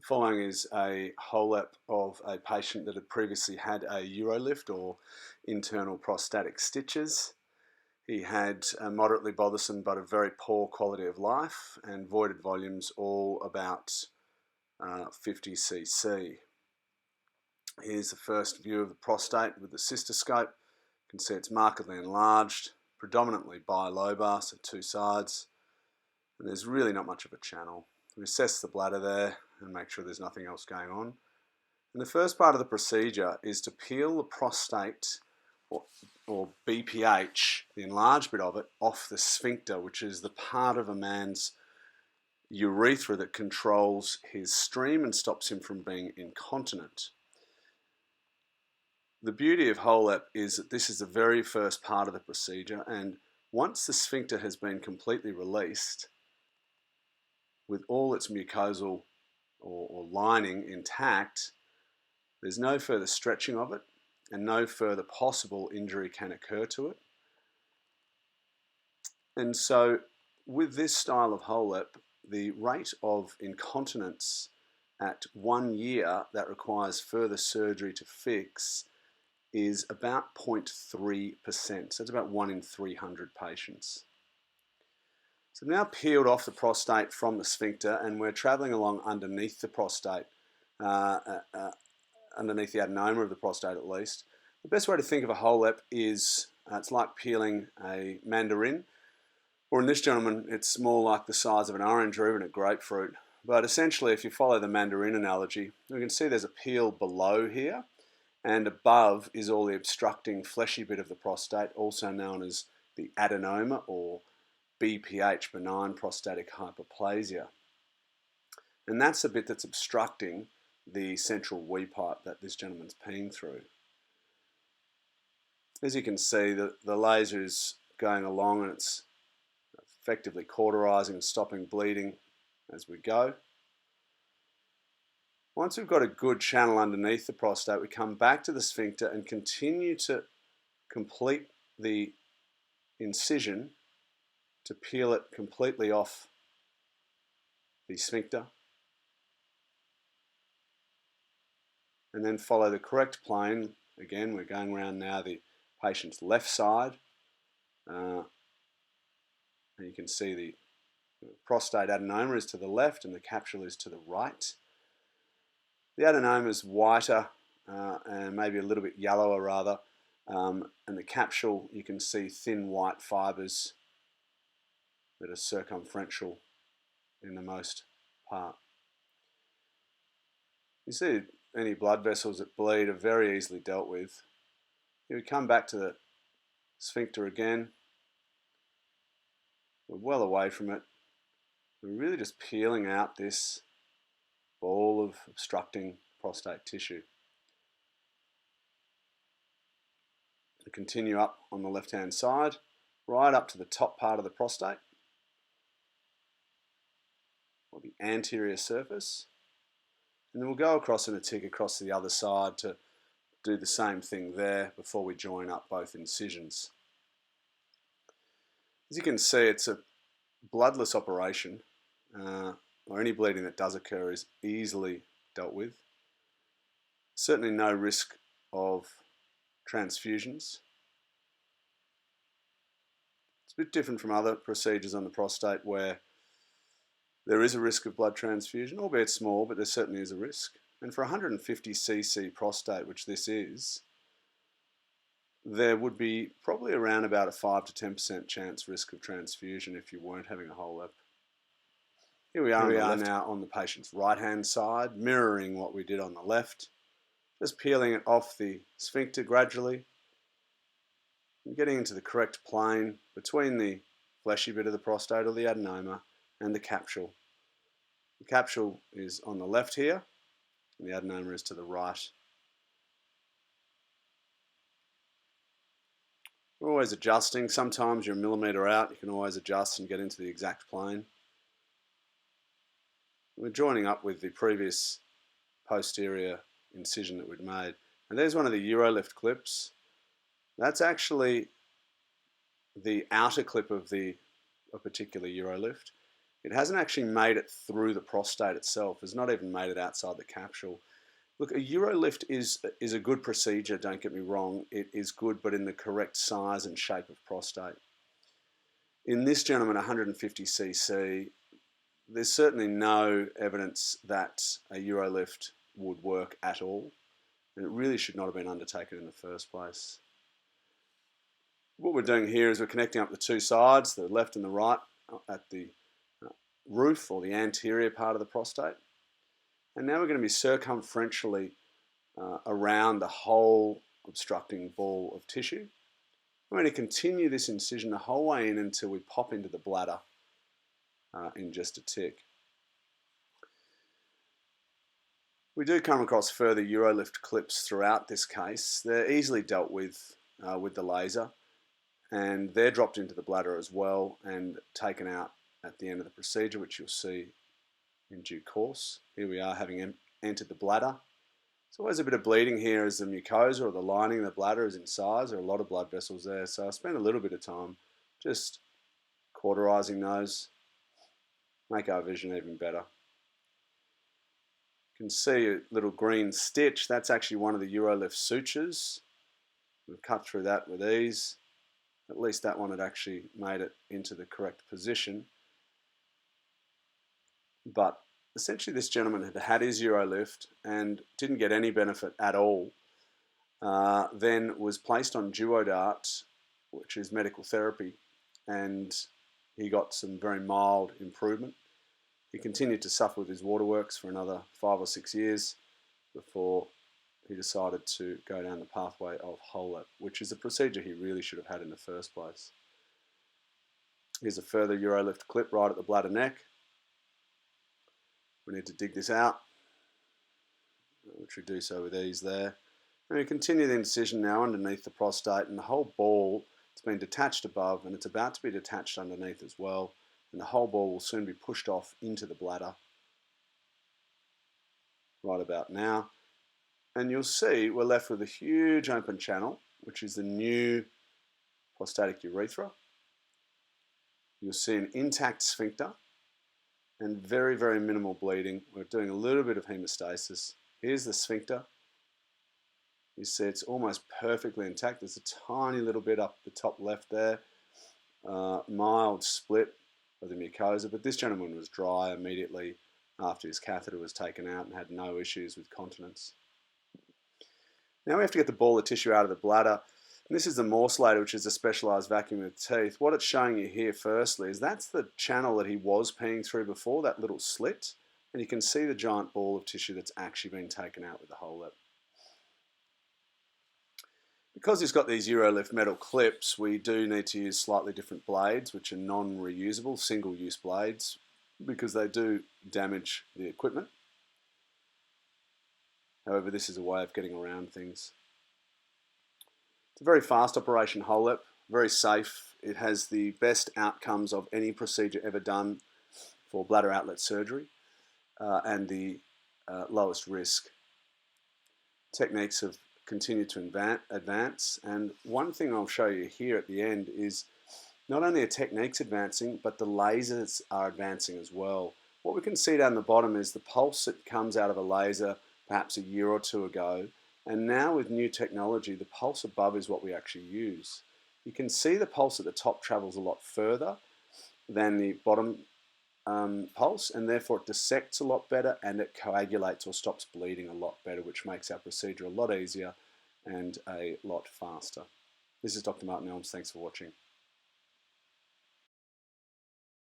Following is a HoLEP of a patient that had previously had a UroLift or internal prostatic stitches. He had a moderately bothersome but a very poor quality of life and voided volumes all about 50 cc. Here's the first view of the prostate with the cystoscope. You can see it's markedly enlarged, predominantly bilobar, so two sides, and there's really not much of a channel. We assess the bladder there and make sure there's nothing else going on. And the first part of the procedure is to peel the prostate or BPH, the enlarged bit of it, off the sphincter, which is the part of a man's urethra that controls his stream and stops him from being incontinent. The beauty of HoLEP is that this is the very first part of the procedure, and once the sphincter has been completely released, with all its mucosal or lining intact, there's no further stretching of it and no further possible injury can occur to it. And so with this style of HoLEP, the rate of incontinence at 1 year that requires further surgery to fix is about 0.3%. So it's about 1 in 300 patients. So now peeled off the prostate from the sphincter, and we're traveling along underneath the prostate, underneath the adenoma of the prostate at least. The best way to think of a HoLEP is it's like peeling a mandarin, or in this gentleman it's more like the size of an orange or even a grapefruit. But essentially, if you follow the mandarin analogy, we can see there's a peel below here, and above is all the obstructing fleshy bit of the prostate, also known as the adenoma or BPH, benign prostatic hyperplasia. And that's the bit that's obstructing the central wee pipe that this gentleman's peeing through. As you can see, the laser is going along and it's effectively cauterizing and stopping bleeding as we go. Once we've got a good channel underneath the prostate, we come back to the sphincter and continue to complete the incision to peel it completely off the sphincter, and then follow the correct plane. Again, we're going around now the patient's left side, and you can see the prostate adenoma is to the left and the capsule is to the right. The adenoma is whiter and maybe a little bit yellower rather, and the capsule, you can see thin white fibres that are circumferential in the most part. You see any blood vessels that bleed are very easily dealt with. Here we come back to the sphincter again. We're well away from it. We're really just peeling out this ball of obstructing prostate tissue. We continue up on the left-hand side, right up to the top part of the prostate, or the anterior surface, and then we'll go across and a tick across to the other side to do the same thing there before we join up both incisions. As you can see, it's a bloodless operation, or any bleeding that does occur is easily dealt with. Certainly no risk of transfusions. It's a bit different from other procedures on the prostate where there is a risk of blood transfusion, albeit small, but there certainly is a risk. And for 150 cc prostate, which this is, there would be probably around about a 5 to 10% chance risk of transfusion if you weren't having a HoLEP. Here we are now on the patient's right-hand side, mirroring what we did on the left, just peeling it off the sphincter gradually, and getting into the correct plane between the fleshy bit of the prostate or the adenoma and the capsule. The capsule is on the left here, and the adenoma is to the right. We're always adjusting. Sometimes you're a millimetre out, you can always adjust and get into the exact plane. We're joining up with the previous posterior incision that we'd made. And there's one of the UroLift clips. That's actually the outer clip of a particular UroLift. It hasn't actually made it through the prostate itself. It's not even made it outside the capsule. Look, a UroLift is a good procedure, don't get me wrong. It is good, but in the correct size and shape of prostate. In this gentleman, 150cc, there's certainly no evidence that a UroLift would work at all, and it really should not have been undertaken in the first place. What we're doing here is we're connecting up the two sides, the left and the right, at the roof or the anterior part of the prostate. And now we're going to be circumferentially around the whole obstructing ball of tissue. We're going to continue this incision the whole way in until we pop into the bladder in just a tick. We do come across further UroLift clips throughout this case. They're easily dealt with the laser, and they're dropped into the bladder as well and taken out at the end of the procedure, which you'll see in due course. Here we are, having entered the bladder. There's always a bit of bleeding here as the mucosa or the lining of the bladder is incised. There are a lot of blood vessels there, so I spent a little bit of time just cauterizing those, make our vision even better. You can see a little green stitch. That's actually one of the UroLift sutures. We've cut through that with ease. At least that one had actually made it into the correct position. But essentially this gentleman had had his UroLift and didn't get any benefit at all. Then was placed on Duodart, which is medical therapy, and he got some very mild improvement. He continued to suffer with his waterworks for another 5 or 6 years before he decided to go down the pathway of HoLEP, which is a procedure he really should have had in the first place. Here's a further UroLift clip right at the bladder neck. We need to dig this out, which we do so with ease there. And we continue the incision now underneath the prostate, and the whole ball, it's been detached above and it's about to be detached underneath as well, and the whole ball will soon be pushed off into the bladder right about now. And you'll see we're left with a huge open channel, which is the new prostatic urethra. You'll see an intact sphincter and very, very minimal bleeding. We're doing a little bit of hemostasis. Here's the sphincter. You see it's almost perfectly intact. There's a tiny little bit up the top left there, mild split of the mucosa, but this gentleman was dry immediately after his catheter was taken out and had no issues with continence. Now we have to get the ball of tissue out of the bladder. And this is the morcellator, which is a specialised vacuum with teeth. What it's showing you here firstly is that's the channel that he was peeing through before, that little slit. And you can see the giant ball of tissue that's actually been taken out with the HoLEP. Because he's got these UroLift metal clips, we do need to use slightly different blades, which are non-reusable, single-use blades, because they do damage the equipment. However, this is a way of getting around things. It's a very fast operation, HoLEP, very safe. It has the best outcomes of any procedure ever done for bladder outlet surgery and the lowest risk. Techniques have continued to advance, and one thing I'll show you here at the end is not only are techniques advancing, but the lasers are advancing as well. What we can see down the bottom is the pulse that comes out of a laser perhaps a year or two ago, and now with new technology, the pulse above is what we actually use. You can see the pulse at the top travels a lot further than the bottom pulse, and therefore it dissects a lot better and it coagulates or stops bleeding a lot better, which makes our procedure a lot easier and a lot faster. This is Dr. Martin Elmes. Thanks for watching.